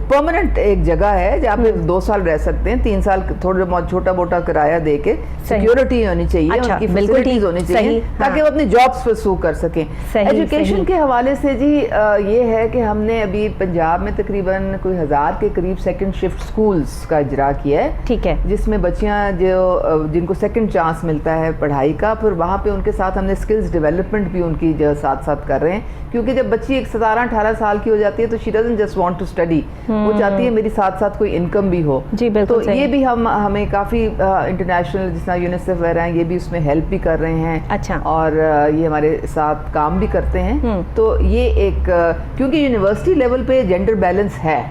پرماننٹ ایک جگہ ہے جہاں پہ 2 سال رہ سکتے ہیں, 3 سال تھوڑا بہت چھوٹا موٹا کرایہ دے کے, سیکیورٹی ہونی چاہیے, ان کی فیسلٹیز ہونی چاہیے تاکہ وہ اپنی جابس پرسو کر سکیں. ایجوکیشن کے حوالے سے جی یہ ہے کہ ہم نے ابھی پنجاب میں تقریباً کوئی 1000 کے قریب سیکنڈ شفٹ سکولز کا اجرا کیا ہے. ٹھیک ہے. جس میں بچیاں جن کو سیکنڈ چانس ملتا ہے پڑھائی کا, پھر وہاں پہ ان کے ساتھ ہم نے اسکلز ڈیولپمنٹ بھی ان کی جو ساتھ ساتھ کر رہے ہیں, کیونکہ جب بچی ایک 17-18 سال کی ہو جاتی ہے تو she doesn't just want to study, وہ چاہتی ہے میری ساتھ ساتھ کوئی انکم بھی ہو. جی بالکل. تو یہ بھی ہمیں کافی انٹرنیشنل جس طرح یونیسیف وغیرہ ہیں یہ بھی اس میں ہیلپ بھی کر رہے ہیں. اچھا. اور یہ ہمارے ساتھ کام بھی کرتے ہیں. تو یہ ایک, کیونکہ یونیورسٹی لیول پہ جینڈر بیلنس ہے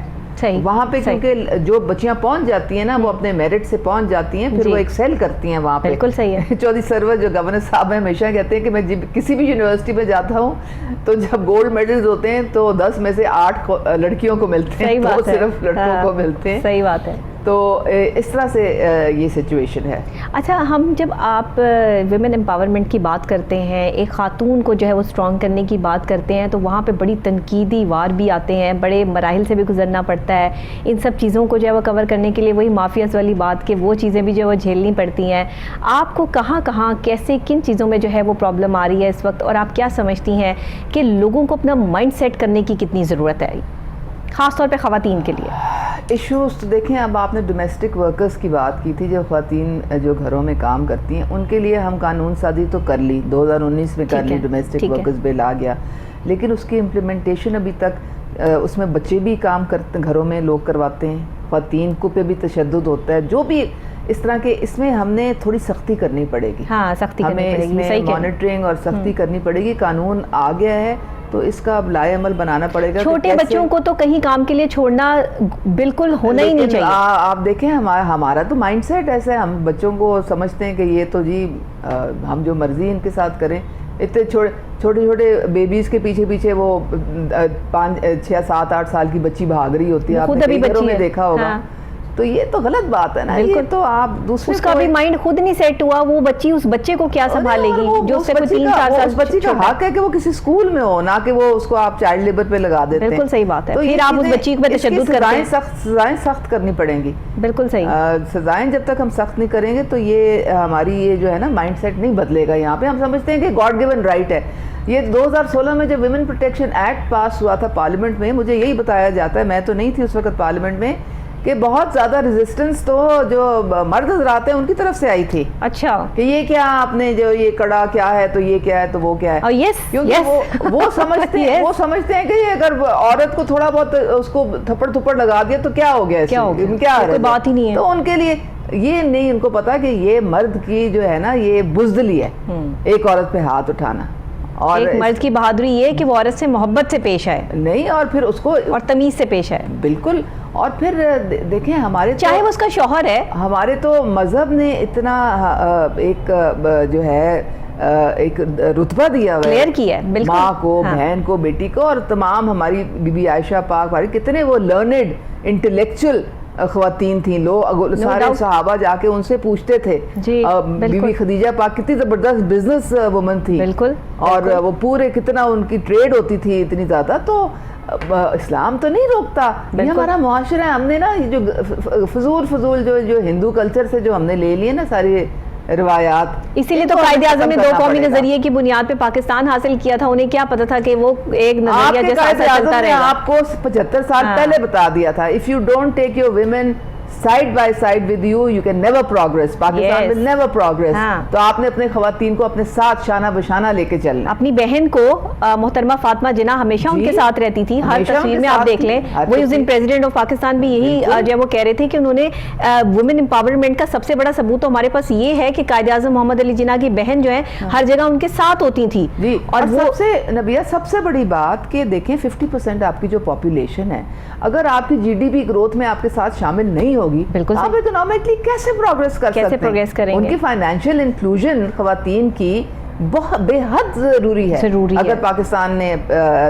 وہاں پہ, کیونکہ جو بچیاں پہنچ جاتی ہیں نا وہ اپنے میرٹ سے پہنچ جاتی ہیں, پھر وہ ایکسیل کرتی ہیں وہاں پہ. بالکل صحیح ہے. چودھری سرور جو گورنر صاحب ہیں ہمیشہ کہتے ہیں کہ میں کسی بھی یونیورسٹی میں جاتا ہوں تو جب گولڈ میڈلز ہوتے ہیں تو 10 میں سے 8 لڑکیوں کو ملتے ہیں, 2 صرف لڑکوں کو ملتے ہیں. صحیح بات ہے. تو اس طرح سے یہ سچویشن ہے. اچھا, ہم جب آپ ویمن امپاورمنٹ کی بات کرتے ہیں, ایک خاتون کو جو ہے وہ اسٹرانگ کرنے کی بات کرتے ہیں, تو وہاں پہ بڑی تنقیدی وار بھی آتے ہیں, بڑے مراحل سے بھی گزرنا پڑتا ہے. ان سب چیزوں کو جو ہے وہ کور کرنے کے لیے وہی مافیاز والی بات کہ وہ چیزیں بھی جو ہے وہ جھیلنی پڑتی ہیں. آپ کو کہاں کیسے کن چیزوں میں جو ہے وہ پرابلم آ رہی ہے اس وقت, اور آپ کیا سمجھتی ہیں کہ لوگوں کو اپنا مائنڈ سیٹ کرنے کی کتنی ضرورت ہے, خاص طور پہ خواتین کے لیے؟ ایشوز تو دیکھیں, اب آپ نے ڈومیسٹک ورکرز کی بات کی تھی, جو خواتین جو گھروں میں کام کرتی ہیں ان کے لیے ہم قانون سازی تو کر لی, 2019 میں کر لی, ڈومیسٹک ورکرز بل آ گیا, لیکن اس کی امپلیمنٹیشن ابھی تک اس میں بچے بھی کام کرتے, گھروں میں لوگ کرواتے ہیں, خواتین کو پہ بھی تشدد ہوتا ہے, جو بھی اس طرح کے, اس میں ہم نے تھوڑی سختی کرنی پڑے گی. ہاں, سختی کرنی پڑے گی, ہمیں اس میں مانیٹرنگ اور سختی کرنی پڑے گی. قانون آ گیا ہے تو اس کا اب لائے عمل بنانا پڑے گا. چھوٹے بچوں کو تو کہیں کام کے لیے چھوڑنا بالکل ہونا ہی نہیں چاہیے. آپ دیکھیں ہمارا تو مائنڈ سیٹ ایسا ہے, ہم بچوں کو سمجھتے ہیں کہ یہ تو جی ہم جو مرضی ان کے ساتھ کریں. اتنے چھوٹے بیبیز کے پیچھے وہ 5, 6, 7, 8 سال کی بچی بھاگ رہی ہوتی ہے, آپ نے گھروں میں دیکھا ہوگا. تو یہ تو غلط بات ہے نا. یہ تو آپ دوسرے, اس کا بھی مائنڈ خود نہیں سیٹ ہوا, وہ بچی اس بچے کو کیا سنبھالے گی جو اس سے 3-4 سال. اس بچی کا حق ہے کہ وہ کسی اسکول میں ہو, نہ کہ وہ اس کو آپ چائلڈ لیبر پہ لگا دیتے ہیں. بالکل صحیح بات ہے. پھر آپ اس بچی پہ تشدد کرتے ہیں. سزائیں سخت کرنی پڑیں گی. بالکل صحیح. سزائیں جب تک ہم سخت نہیں کریں گے تو یہ ہماری یہ جو ہے نا مائنڈ سیٹ نہیں بدلے گا. یہاں پہ ہم سمجھتے ہیں کہ گاڈ گیون رائٹ ہے. یہ 2016 میں جب ویمن پروٹیکشن ایکٹ پاس ہوا تھا پارلیمنٹ میں, مجھے یہی بتایا جاتا ہے, میں تو نہیں تھی اس وقت پارلیمنٹ میں, کہ بہت زیادہ ریزسٹنس تو جو مرد حضرات ہیں ان کی طرف سے آئی تھی. اچھا کہ یہ کیا آپ نے جو یہ کڑا کیا ہے تو یہ کیا ہے تو وہ کیا ہے. کیونکہ وہ سمجھتے ہیں وہ سمجھتے ہیں کہ اگر عورت کو تھوڑا بہت اس کو تھپڑ تھپڑ لگا دیا تو کیا ہو گیا, کیا بات ہی نہیں ہے. تو ان کے لیے یہ نہیں ان کو پتا کہ یہ مرد کی جو ہے نا یہ بزدلی ہے ایک عورت پہ ہاتھ اٹھانا. اور ایک مرد کی بہادری یہ کہ وہ عورت سے محبت سے پیش آئے نہیں اور پھر اس کو اور تمیز سے پیش آئے. بالکل. اور پھر دیکھیں ہمارے چاہے وہ اس کا شوہر ہے, ہمارے تو مذہب نے اتنا ایک جو ہے ایک رتبہ دیا ہوا کلیئر کیا ہے ماں کو, بہن کو, بیٹی کو, اور تمام ہماری بی بی عائشہ پاک ہماری کتنے وہ لرنڈ انٹلیکچوئل خواتین تھیں. لوگ سارے صحابہ جا کے ان سے پوچھتے تھے. بی بی خدیجہ پاک کتنی زبردست بزنس وومن تھی, بالکل, اور وہ پورے کتنا ان کی ٹریڈ ہوتی تھی اتنی زیادہ. تو اسلام تو نہیں روکتا, یہ ہمارا معاشرہ ہے. ہم نے نا جو فضول جو ہندو کلچر سے جو ہم نے لے لیے نا ساری روایات, اسی لیے تو قائد اعظم نے 2 قومی نظریے کی بنیاد پہ پاکستان حاصل کیا تھا. انہیں کیا پتا تھا کہ وہ ایک نظریہ جیسا چلتا رہے گا. آپ کو 75 سال پہلے بتا دیا تھا, if you don't take your women side by side with you, you can never progress. Pakistan will never progress. تو آپ نے اپنے خواتین کو اپنے ساتھ شانہ بشانہ لے کے چلنا. اپنی بہن کو محترمہ فاطمہ جناح ہمیشہ ان کے ساتھ رہتی تھی. ہر تصویر میں آپ دیکھ لیں, وہ اس دن پریزیڈنٹ آف پاکستان بھی یہی جو وہ کہہ رہے تھے کہ انہوں نے وومن امپاورمنٹ کا سب سے بڑا ثبوت تو ہمارے پاس یہ ہے کہ قائد اعظم محمد علی جناح کی بہن جو ہے ہر جگہ ان کے ساتھ ہوتی تھی. اور سب سے نبیہ سب سے بڑی بات کہ دیکھیں 50% آپ کی جو پاپولیشن ہے, اگر آپ کی جی ڈی پی گروتھ میں آپ کے ساتھ شامل نہیں ہوگی, بالکل آپ اکنامکلی کیسے پروگریس کر سکتے ہیں. ان کی فائنینشیل انکلوژن خواتین کی بہت بے حد ضروری ہے اگر پاکستان نے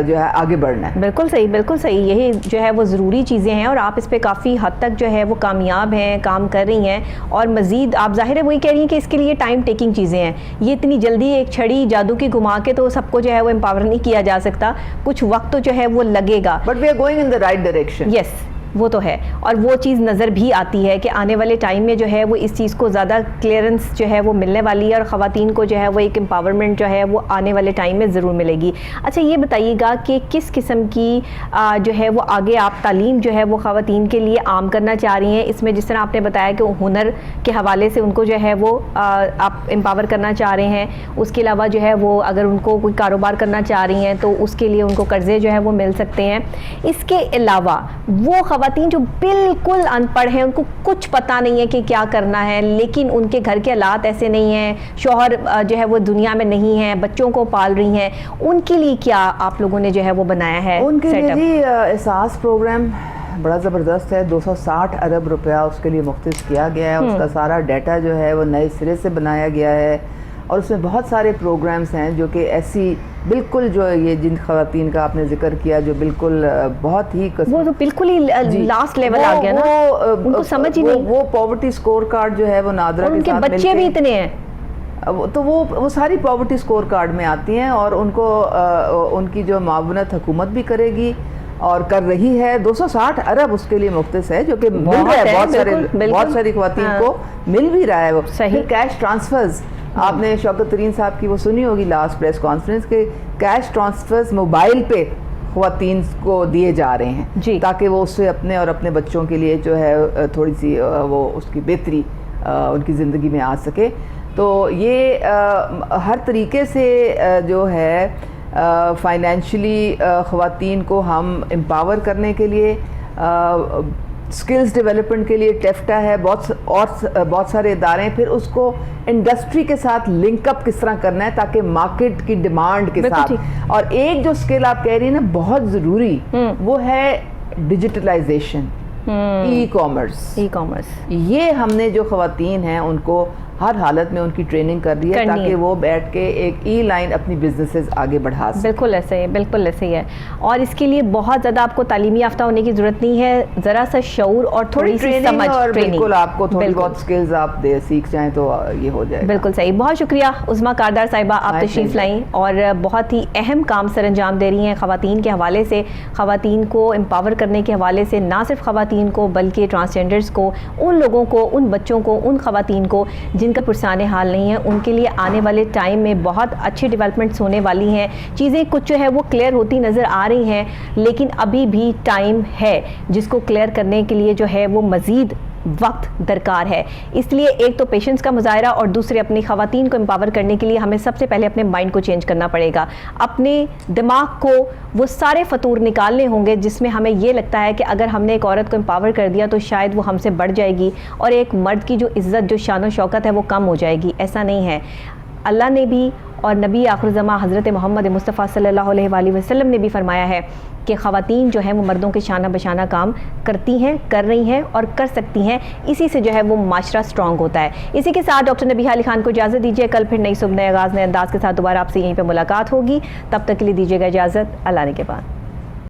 جو ہے آگے بڑھنا ہے. بالکل صحیح, بالکل صحیح. یہی جو ہے وہ ضروری چیزیں ہیں اور آپ اس پہ کافی حد تک جو ہے وہ کامیاب ہیں, کام کر رہی ہیں. اور مزید آپ ظاہر ہے وہی کہہ رہی ہیں کہ اس کے لیے ٹائم ٹیکنگ چیزیں ہیں. یہ اتنی جلدی ایک چھڑی جادو کی گھما کے تو سب کو جو ہے وہ امپاور نہیں کیا جا سکتا. کچھ وقت تو جو ہے وہ لگے گا. But we are going in the right direction. Yes, وہ تو ہے. اور وہ چیز نظر بھی آتی ہے کہ آنے والے ٹائم میں جو ہے وہ اس چیز کو زیادہ کلیئرنس جو ہے وہ ملنے والی ہے, اور خواتین کو جو ہے وہ ایک امپاورمنٹ جو ہے وہ آنے والے ٹائم میں ضرور ملے گی. اچھا یہ بتائیے گا کہ کس قسم کی جو ہے وہ آگے آپ تعلیم جو ہے وہ خواتین کے لیے عام کرنا چاہ رہی ہیں. اس میں جس طرح آپ نے بتایا کہ ہنر کے حوالے سے ان کو جو ہے وہ آپ امپاور کرنا چاہ رہے ہیں. اس کے علاوہ جو ہے وہ اگر ان کو کوئی کاروبار کرنا چاہ رہی ہیں تو اس کے لیے ان کو قرضے جو ہے وہ مل سکتے ہیں. اس کے علاوہ وہ خواتین جو بالکل ان پڑھ ہیں, ان کو کچھ پتہ نہیں ہے کہ کیا کرنا ہے, لیکن ان کے گھر کے حالات ایسے نہیں ہیں, شوہر جو ہے وہ دنیا میں نہیں ہیں, بچوں کو پال رہی ہیں, ان کے لیے کیا آپ لوگوں نے جو ہے وہ بنایا ہے؟ ان کے لیے جی احساس پروگرام بڑا زبردست ہے. 260 ارب روپیہ اس کے لیے مختص کیا گیا ہے. اس کا سارا ڈیٹا جو ہے وہ نئے سرے سے بنایا گیا ہے, اور اس میں بہت سارے پروگرامز ہیں جو کہ ایسی بالکل جو یہ جن خواتین کا آپ نے ذکر کیا جو بالکل بہت ہی وہ تو بالکل ہی لاسٹ لیول آ گیا نا, ان کو سمجھ ہی نہیں. وہ پاورٹی سکور کارڈ جو ہے وہ نادرا کے ساتھ بچے بھی اتنے ہیں تو وہ ساری پاورٹی سکور کارڈ میں آتی ہیں, اور ان کو ان کی جو معاونت حکومت بھی کرے گی اور کر رہی ہے. 260 ارب اس کے لیے مختص ہے جو کہ مل رہا ہے بہت ساری خواتین کو مل بھی رہا ہے. وہ کیش ٹرانسفرز آپ نے شوکت ترین صاحب کی وہ سنی ہوگی لاسٹ پریس کانفرنس کے کیش ٹرانسفرز موبائل پہ خواتین کو دیے جا رہے ہیں تاکہ وہ اس سے اپنے اور اپنے بچوں کے لیے جو ہے تھوڑی سی وہ اس کی بہتری ان کی زندگی میں آ سکے. تو یہ ہر طریقے سے جو ہے فائنینشلی خواتین کو ہم امپاور کرنے کے لیے سکلز ڈیولپمنٹ کے لیے ٹیفٹا ہے, بہت سارے ادارے ہیں. پھر اس کو انڈسٹری کے ساتھ لنک اپ کس طرح کرنا ہے تاکہ مارکیٹ کی ڈیمانڈ کے ساتھ. اور ایک جو اسکل آپ کہہ رہی ہیں نا بہت ضروری, وہ ہے ڈیجیٹلائزیشن, ای کامرس. یہ ہم نے جو خواتین ہیں ان کو ہر حالت میں ان کی ٹریننگ کر رہی ہے تاکہ وہ بیٹھ کے ایک ای لائن اپنی بزنسز آگے بڑھا سکیں. بالکل ایسے ہی, بالکل ایسے ہی ہے. اور اس کے لیے بہت زیادہ آپ کو تعلیمی یافتہ ہونے کی ضرورت نہیں ہے, ذرا سا شعور اور تھوڑی سی سمجھ, اور بالکل آپ کو تھوڑی بہت سکلز آپ سیکھ جائیں تو یہ ہو جائے. بالکل صحیح. بہت شکریہ عظمیٰ کاردار صاحبہ, آپ تشریف لائیں اور بہت ہی اہم کام سر انجام دے رہی ہیں خواتین کے حوالے سے. خواتین کو امپاور کرنے کے حوالے سے نہ صرف خواتین خواتین کو بلکہ ٹرانسجینڈرز کو، ان لوگوں کو، ان بچوں کو، ان خواتین کو جن کا پرسان حال نہیں ہے، ان کے لیے آنے والے ٹائم میں بہت اچھی ڈیولپمنٹس ہونے والی ہیں. چیزیں کچھ جو ہے وہ کلیئر ہوتی نظر آ رہی ہیں، لیکن ابھی بھی ٹائم ہے جس کو کلیئر کرنے کے لیے جو ہے وہ مزید وقت درکار ہے. اس لیے ایک تو پیشنس کا مظاہرہ اور دوسرے اپنی خواتین کو امپاور کرنے کے لیے ہمیں سب سے پہلے اپنے مائنڈ کو چینج کرنا پڑے گا. اپنے دماغ کو وہ سارے فطور نکالنے ہوں گے جس میں ہمیں یہ لگتا ہے کہ اگر ہم نے ایک عورت کو امپاور کر دیا تو شاید وہ ہم سے بڑھ جائے گی اور ایک مرد کی جو عزت، جو شان و شوکت ہے وہ کم ہو جائے گی. ایسا نہیں ہے. اللہ نے بھی اور نبی آخر الزماں حضرت محمد مصطفیٰ صلی اللہ علیہ وآلہ وسلم نے بھی فرمایا ہے کہ خواتین جو ہیں وہ مردوں کے شانہ بشانہ کام کرتی ہیں، کر رہی ہیں اور کر سکتی ہیں. اسی سے جو ہے وہ معاشرہ سٹرونگ ہوتا ہے. اسی کے ساتھ ڈاکٹر نبیہہ علی خان کو اجازت دیجیے. کل پھر نئی صبح، نئے آغاز، نئے انداز کے ساتھ دوبارہ آپ سے یہیں پہ ملاقات ہوگی. تب تک کے لیے دیجیے گا اجازت. اللہ نے کے بعد.